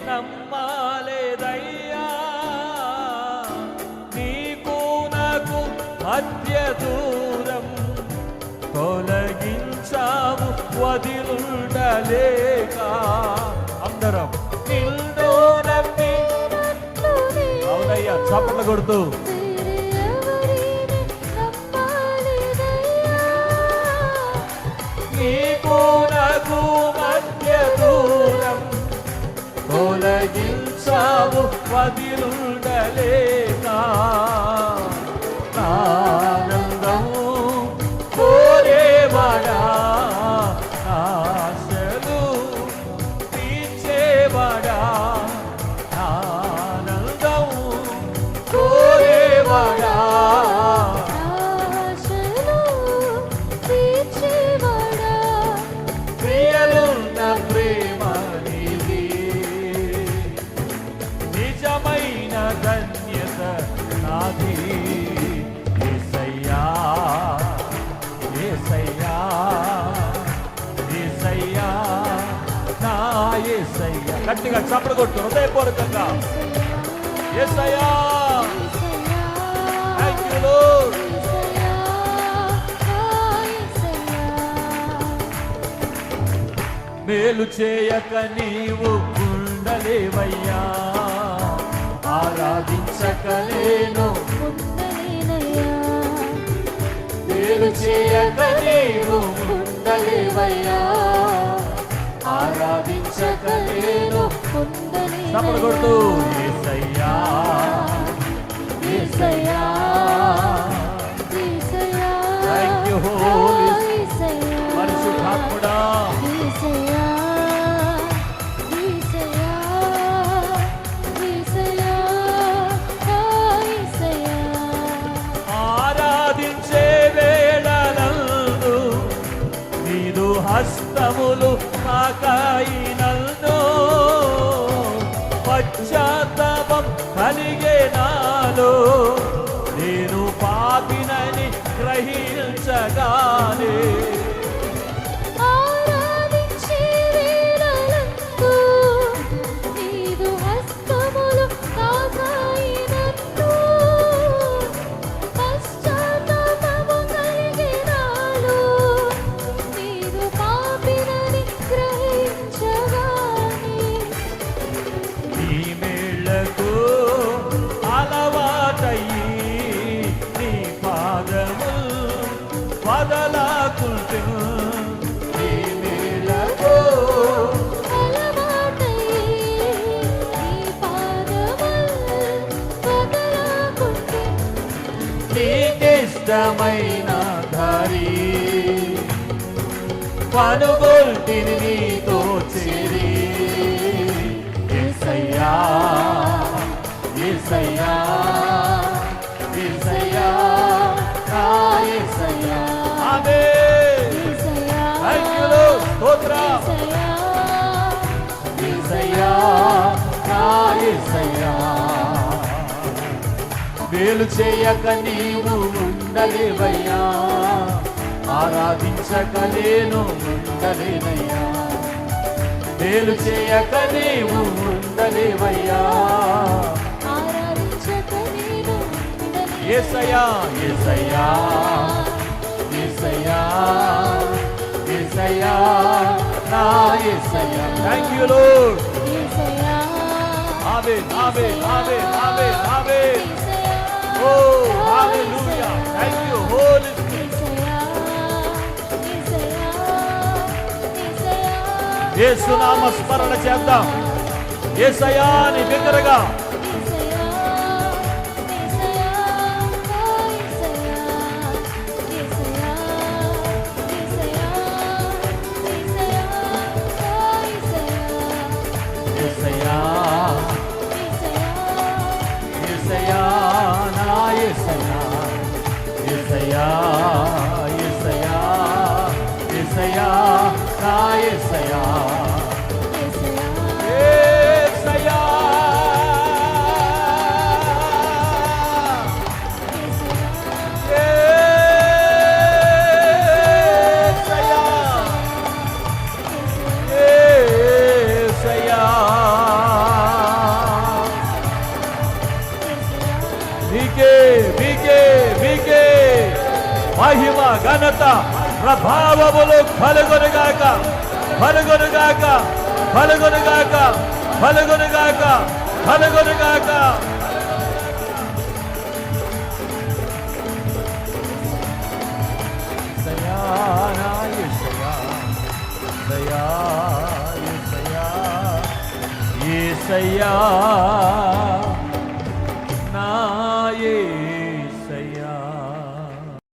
నమ్మాలేదయ్యా, నీకు నాకు మధ్య దూరం తొలగించావు వదిలుండలేక. అందరం నిన్ను నమ్మి, అవునయ్యా చప్పట్లు కొడుతూ, నీకు నాకు మధ్య దూరం తొలగించావు వదిలుండలేక. ఆనందం కోరేవాడా, ఆశలు తీర్చేవాడా, ఆనందం కోరేవాడా, ఆశలు తీర్చేవాడా, ప్రియలున్న ప్రేమ నీది, నిజమైన ధన్యత నాది. యేసయ్యా యేసయ్యా యేసయ్యా నా యేసయ్యా. గట్టిగా చప్పట్లు కొట్టు హృదయపూర్వకంగా. యేసయ్యా, థాంక్ యూ లార్డ్. మేలు చేయక నీవు ఉండలేవయ్యా, ఆరాధించక నేను ఉండలేనయ్యా, మేలు చేయక నీవు ఉండలేవయ్యా, ఆరాధించక నేను ఉండలేనయ్యా. చప్పట్లు కొడుతూ యేసయ్యా యేసయ్యా. యేసయ్యా, థాంక్ యూ హోలీ యేసయ్యా, పరిశుద్ధాత్ముడా. యేసయ్యా, యేసయ్యా, యేసయ్యా, యేసయ్యా. ఆరాధించే వేళలందు నీదు హస్తములు తాకాయినందు, పశ్చాత్తాపం కలిగే నాలో, నేను పాపినని గ్రహించగానే. ఆరాధించే వేళలందు నీదు హస్తములు తాకాయినట్టు, పశ్చాత్తాపము కలిగే నాలో, నీదు పాపినని గ్రహించగానే. నీ మేళ్లకు అలవాటయ్యి నీ పాదములు వదలాకుంటే, నీ మేళ్లకు అలవాటయ్యి నీ పాదములు వదలకుంటే, నీకిష్టమైన దారి కనుగొల్టిని నీతో చేరి. యేసయ్యా యేసయ్యా యేసయ్యా నా యేసయ్యా. ఆమేన్. యేసయ్యా, థాంక్ యూ లార్డ్. స్తోత్రం. యేసయ్యా, యేసయ్యా నా యేసయ్యా. మేలు చేయక నీవు ఉండలేవయ్యా, ఆరాధించక నేను ఉండలేనయ్యా. మేలు చేయక నీవు ఉండలేవయ్యా, ఆరాధించక నేను ఉండలేనయ్యా. యేసయ్యా యేసయ్యా యేసయ్యా యేసయ్యా నా యేసయ్యా. Thank you Lord. యేసయ్యా, ఆమేన్ ఆమేన్ ఆమేన్ ఆమేన్ ఆమేన్. యేసయ్యా, ఓ హల్లెలూయా. Thank you Holy Spirit. యేసయ్యా, యేసయ్యా, యేసయ్యా. యేసు నామ స్మరణ చేద్దాం. యేసయ్యా అని బిగ్గరగా. యేసయ్యా, యేసయ్యా, యేసయ్యా, యేసయ్యా, యేసయ్యా, యేసయ్యా, యేసయ్యా. యేసయ్యా యేసయ్యా నా యేసయ్యా. యేసయ్యా యేసయ్యా యేసయ్యా నా యేసయ్యా. యేసయ్యా యేసయ్యా యేసయ్యా మహిమ ఘనత ప్రభావములు కలుగునుగాక కలుగునుగాక కలుగునుగాక కలుగునుగాక కలుగునుగాక. యేసయ్యా